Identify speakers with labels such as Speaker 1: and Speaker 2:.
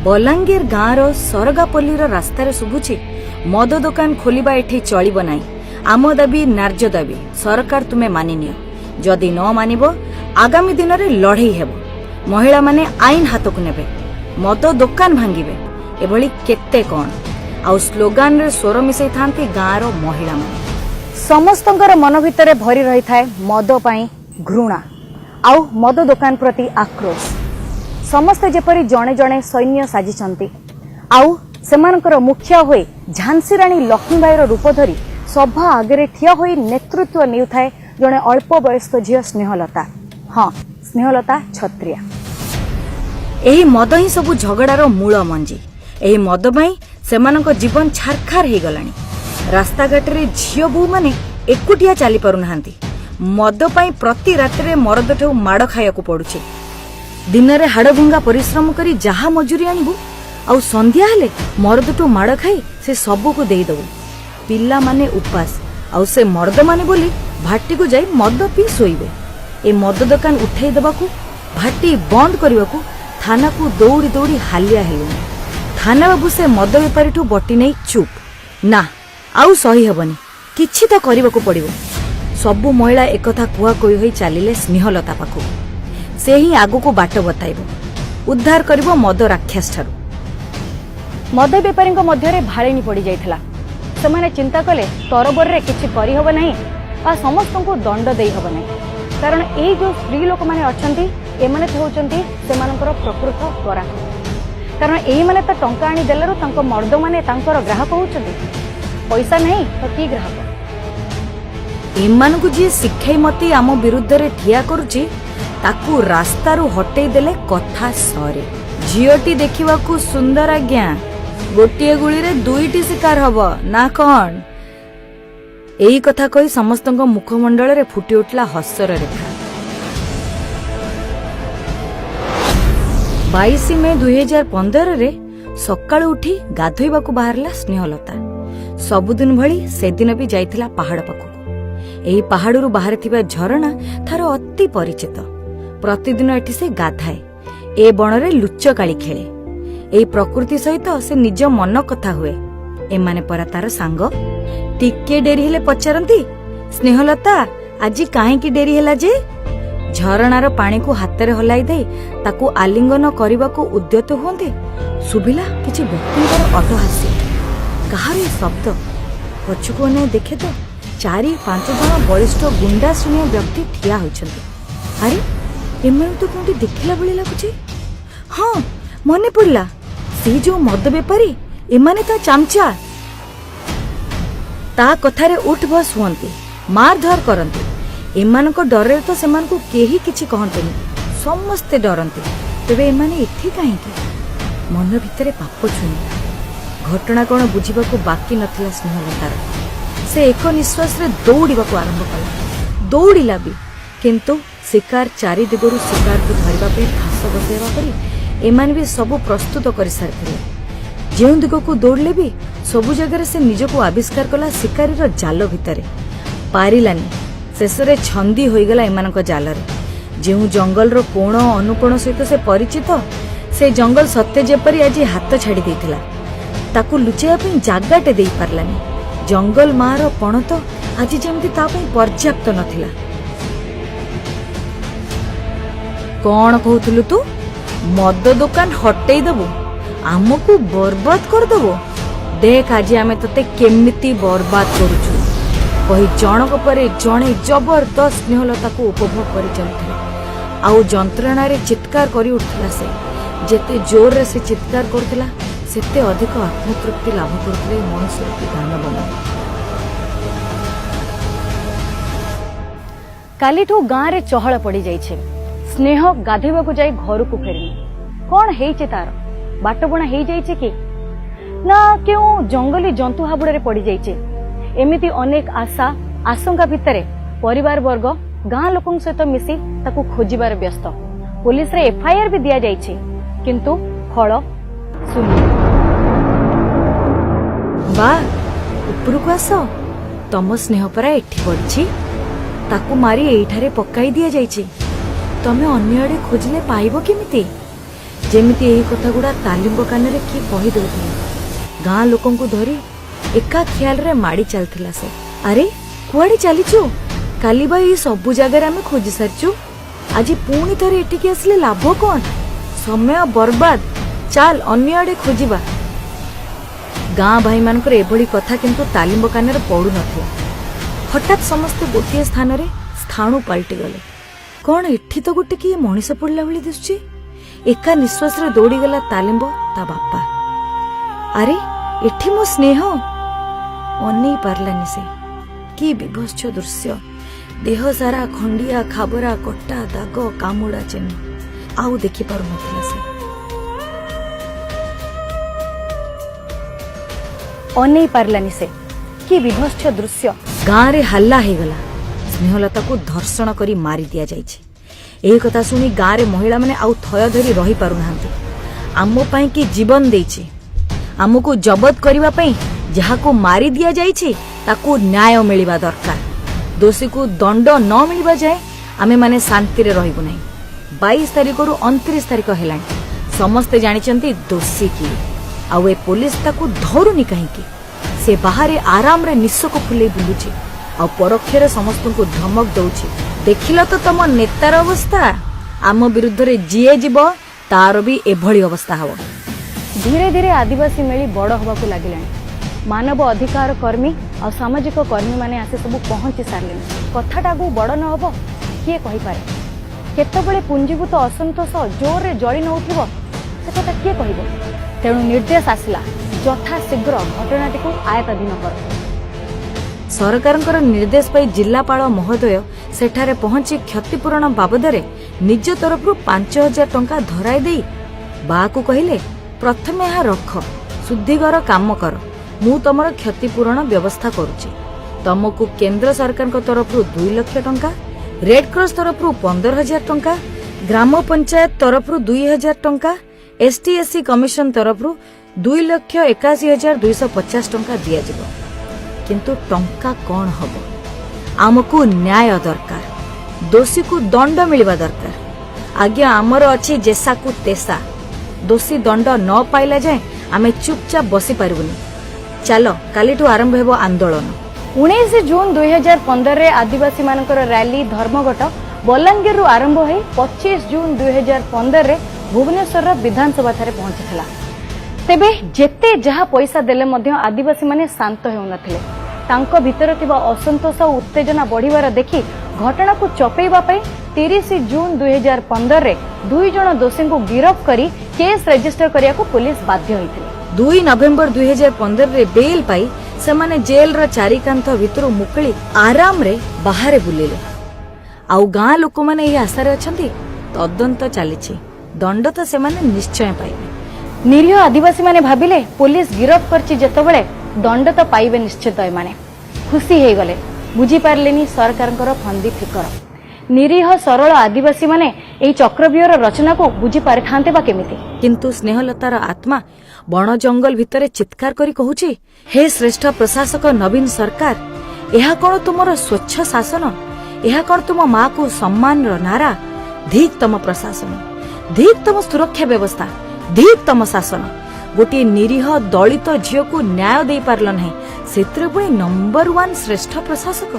Speaker 1: बलांगीर गाँवर सरगापल्लीर रास्तार शुभुछि मद दुकान खोलिबा एठी चलिबो नाही। आम दाबी न्याय्य दाबी सरकार तुमे मानि नियो। जदि न मानिबो आगामी दिन में लड़ई हेबो। महिला माने आईन हाथ को नेबे, मद दुकान भांगिबे। एभली केते कोन आउ स्लोगान रे स्वर मिसई थांती गाँवर महिला माने। समस्तंकर मन भितरे भरी रही थाए मद पाई घृणा आउ मद दुकान प्रति आक्रोश। समस्ते जेपरी जणे जणे सैन्य साजिचंती आउ सेमानकर मुखिया होई झांसी रानी लक्ष्मीबाईर रूप धरी सभा आगे ठिया होई नेतृत्व नेउथाए जणे अल्प वयस्क झियो स्नेहलता। हाँ, स्नेहलता छत्रिया। एही मद ही सबु झगड़ार मूल मंजी। एही मद पाई सेमानक जीवन छारखार हे गलानी। रास्ता घाट रे झियो बू माने एकुटिया चली पारु नाहांती। मद पाई प्रति रात्रे मरद ठौ माड़ खाया को पड़ुछे। दिन रे हाड़भंगा परिश्रम करी जहा मजूरी आनिबु आउ संध्या हेले मरदटू माड़ खाई से सबू को देई दबु। पिल्ला माने उपास आउ से मर्द माने बोली भाटी को जाई मद पी सोइबे। ए मद दुकान उठेई दबाकू भाटी बंद करबाकू थाना को दौड़ी दौड़ी हालिया हेलुनी। थाना बाबू से मद बेपारी ठू बटी नहीं चुप ना आउ सही हेबनी, किछि तो करबाकू पड़िबो। सबु महिला एकथा कुआ कोई होई चालिले स्नेहलता पाखु। से ही आगु को बाट बताइबो, उद्धार करिबो मद राक्षस ठारू। मद बेपारी मध्य भाड़ेनी पड़ जाइथिला। सेमाने चिंता कले तरबर रे किछि करि हबो नाही आ समस्त को दंड देई हबो नाही। कारण ए जो स्त्री लोक माने अछंती एमाने होचंती सेमानकर प्रकृत गरा। कारण एही माने त टंका आनी देलरो तांको मर्द माने तांकर ग्राहक होचंती। पैसा नहीं तो की ग्राहक। एमानकु जे शिक्षाई मती आम विरुद्ध रे ठिया करूची ताकू रास्तारू हटेई देले कथा सरे। झियोटी देखिबाकू सुंदर आज्ञा, गोटिए गुली रे दुईटी शिकार हब ना कौन। एही कथा कही समस्तଙ୍କ मुखमंडल रे फुटी उठला हसर रेखा। 22 मे 2015 रे सकाळु उठी गाधोइबाकू बाहरला स्नेहलता। सबुदिन भली से दिन भी जाइथिला पहाड़ पाखु। एही पहाड़रू बाहर थिबा झरणा थार अति परिचित। प्रतिदिन एठी से गाधाए। ए बणरे लुच्च काली खेले। एही प्रकृति सहित से निज मन कथा हुए। एमाने परा तार सांग। टिके डेरी हेले पचारंती, स्नेहलता आजी काहेकि डेरी हेला जे? झरणार पानी को हाथ हलाई दे ताकू आलिंगन करबाकू उद्यत हुंते सुभिला किछि व्यक्तिଙ୍କର अटहास्य। कहार शब्द पछुको ने देखे तो 4-5 जन वरिष्ठ गुंडा श्रेणी व्यक्ति ठिया होइछन्ती। अरे एमन तो कोंटी देखिला बळी लागुछि। हाँ, मने पड़ला से जो मद बेपारी एमाने ता चामचा। ता कथारे उठ बस हुअन्ती, मारधर करन्ती। एमानको डरे तो सेमान को केही किछि कहंतेनी, समस्ते डरन्ती। तेबे एमाने एठी काहेकि? मन भितरे पाप छुनी। घटना कोन बुझिबाकू बाकी नथिला स्नेहलतार। से एक निश्वास रे दौड़िबाकू आरंभ कला। दौड़िला भी, किंतु शिकार चारि दिगरु शिकार को धरिबा पे घास बसेवा परी एमान भी सब प्रस्तुत कर सारिथिले। जेउ दिग को दौड़ले भी सबु जगह से निजको आविष्कार कला शिकारीर जाल भितरे। पारिलानी, शेषरे छंदी होइगला एमानक जालरे। जेउ जंगल रो कोण अनुकोण सहित से परिचित, से जंगल सत्य जेपरी आज हाथ छाड़ी देथिला। ताकू लुचेया पे जागाटे देई पारलानी। जंगल मार पण तो आज जेमती ता पे पर्याप्त नथिला। कौन कहूलु तू? मद दुकान हटेई दबु, आमको बर्बाद कर दबो। देख आज आमे तते केमिति बर्बाद करूछु। कही जनक परे जणे जबरदस्त स्नेहलता को उपभोग करि चलथिला। आउ जंत्रणा रे चित्कार करी उठला। से जेते जोर रे से चित्कार करथिला सेते अधिक आत्मतृप्ति लाभ करथिले मनुष्य के दानव मन। कालीठू गाँ रे चहल पड़ी जाइछे। स्नेह गाधेबा को जाई घर को फेरनी। कौन हेइचे तार? बाटबणा हेइ जाइछे कि ना केउ जंगली जंतु हाबुड़े पड़ी जाइछे? एमिति अनेक आशा आशंका भितरे परिवार वर्ग गाँ लोकों सहित मिसी ताकू खोजिबार व्यस्त। पुलिस रे एफआईआर भी दिया जाइछे, किंतु फल शून्य। बा उपरको आस, तम स्नेह परा एठी पड़छि। ताकू मारी एठारे पकाई दिया जाइछे। तमे अन्य आड़े खोजले पाइबो केमिति? जेमिति एही कथा गुड़ा तालिम कान रे किए कही दउथिले। गाँ लोकन को धरी एका ख्याल रे माड़ी चलथिला से। अरे कुआडे चलीचु? काली बा ये सबु जगह आमे खोजी सारचु, आज पुणी थरे एटिके आसले लाभ कौन? समय बर्बाद, चाल अन्य आड़े खोजिबा। गाँ भाई मानकर एभली कथा किंतु तालिम कान रे पड़ू नथिला। हठात समस्ते गोटे स्थान रे स्थाणु पलटि गले। कौन एठी तो गोटे किए मनीष पड़ला भली दिसुची? एका निश्वास रे दौड़ी गला तालिम ता बापा। अरे एठी मो स्नेह अनै पारलानी से। कि विभत्स दृश्य, देह सारा खंडिया खाबरा कटा दाग कामुड़ा चिन्ह आउ देखि पारु नथिला से। अनै पारलानी से। कि विभत्स दृश्य। गाँ रे हल्ला हे गला। स्नेहलता को धर्षण करी मारी दिया जाइछि। एही कथा सुनी गाँ रे महिला माने आउ थय धरी रही पारु नाहंती। आमो पई कि जीवन देइछि, आमको जबत करबा पई जहाको मारी दिया जाइछि ताको न्याय मिलिबा दरकार। दोषी को दंड न मिलिबा जाए आमे माने शांति रे रहिबु नै। 22 तारिख रु 29 तारिख हेलानी। समस्ते जानिचंती दोषी की। आउ ए पुलिस ताको धरुनी काहेकि? से बाहर आराम रे निस्सको फुले बुलुछि आ परोक्षरे समस्त को धमक दउछि। देखिलो तो तम नेतार अवस्था, आम विरुद्ध रे जिए जीव तार भी एभली अवस्था हबो। धीरे धीरे आदिवासी मेली बड़ हबाकू लागिलानी। मानव अधिकार कर्मी और सामाजिक कर्मी माने आसे सब पहुंची सारे। कथाटा को बड़ न हबो किए कहि पारे? केतबेले पुंजीभूत असंतोष जोर रे जड़ी नउथिबो से कथा किए कहिबो? तेणु निर्देश आसिला यथा शीघ्र घटनाटी को आयत्ताधीन कर। सरकारଙ୍କର निर्देश पाई जिलापाल महोदय सेठारे पहुंची क्षतिपूरण बाबदरे निज तरफरु 5000 टंका धराई देई बाकू कहिले, प्रथमे यहाँ रख, शुद्धिकर काम कर, मु तमर क्षतिपूरण व्यवस्था करुची। तमको केंद्र सरकार तरफरु 2 लाख टंका, रेड क्रॉस तरफरु 15,000 टंका, ग्राम पंचायत तरफरु 2,000 टंका, ST/SC कमिशन तरफरु 2,81,250 टंका दिया जिवो। किंतु टंका कौन हबो? आमको न्याय दरकार, दोषी को दंड मिलवा दरकार। आज्ञा आमर अछि जेसा को तेसा। दोषी दंड न पाइला जाए आमे चुपचाप बसी पारबुनी। चलो कालीठू आरंभ हेबो आंदोलन। 19 जून 2015 रे आदिवासी मानकर रैली धर्मघट बलांगीर रु आरंभ होई 25 जून 2015 रे भुवनेश्वर विधानसभा थारे पहुंचीला। तेबे जेते जहा पैसा देले मध्य आदिवासी माने शांत हेउ नथिले। तांको भितर थिबा असंतोष और उत्तेजना बढ़िवार देखि घटना को चपेइबा पई 30 जून 2015 रे 2 जण दोषी को गिरफ्त करी केस रजिस्टर करिया को पुलिस बाध्य होइथिले। 2 नवेम्बर 2015 रे बेल पाई सेमाने जेल रो चारिकांथ भितर मुकली आराम रे बाहरे बुलिले। आउ गाँ लोक माने एही आशा रे अछंती तदंत चलीछि, दंड तो सेमाने निश्चय पाइबे। निरीह आदिवासी माने भाबिले पुलिस गिरफ्त करछि जेतबेले दंड तो पाइबे निश्चित। एमाने खुशी हे गले, बुझी पारलेनी सरकारଙ୍କର फंदी फिकर। निरीह सरल आदिवासी माने एही चक्रव्यूहर रचना को बुझी पारिथांते बा केमिति? किंतु स्नेहलतार आत्मा बण जंगल भितरे चित्कार करी कहूची, हे श्रेष्ठ प्रशासक नवीन सरकार, एहा कोन तुमर स्वच्छ शासन? एहा कोन तुम मां को सम्मान रो नारा? धीक तम प्रशासन, धीक तम सुरक्षा व्यवस्था, धीक तम शासन। गोटे निरीह दलित झील को न्याय दे पारल नहीं, सेत्रे पुणी नंबर 1 श्रेष्ठ प्रशासक।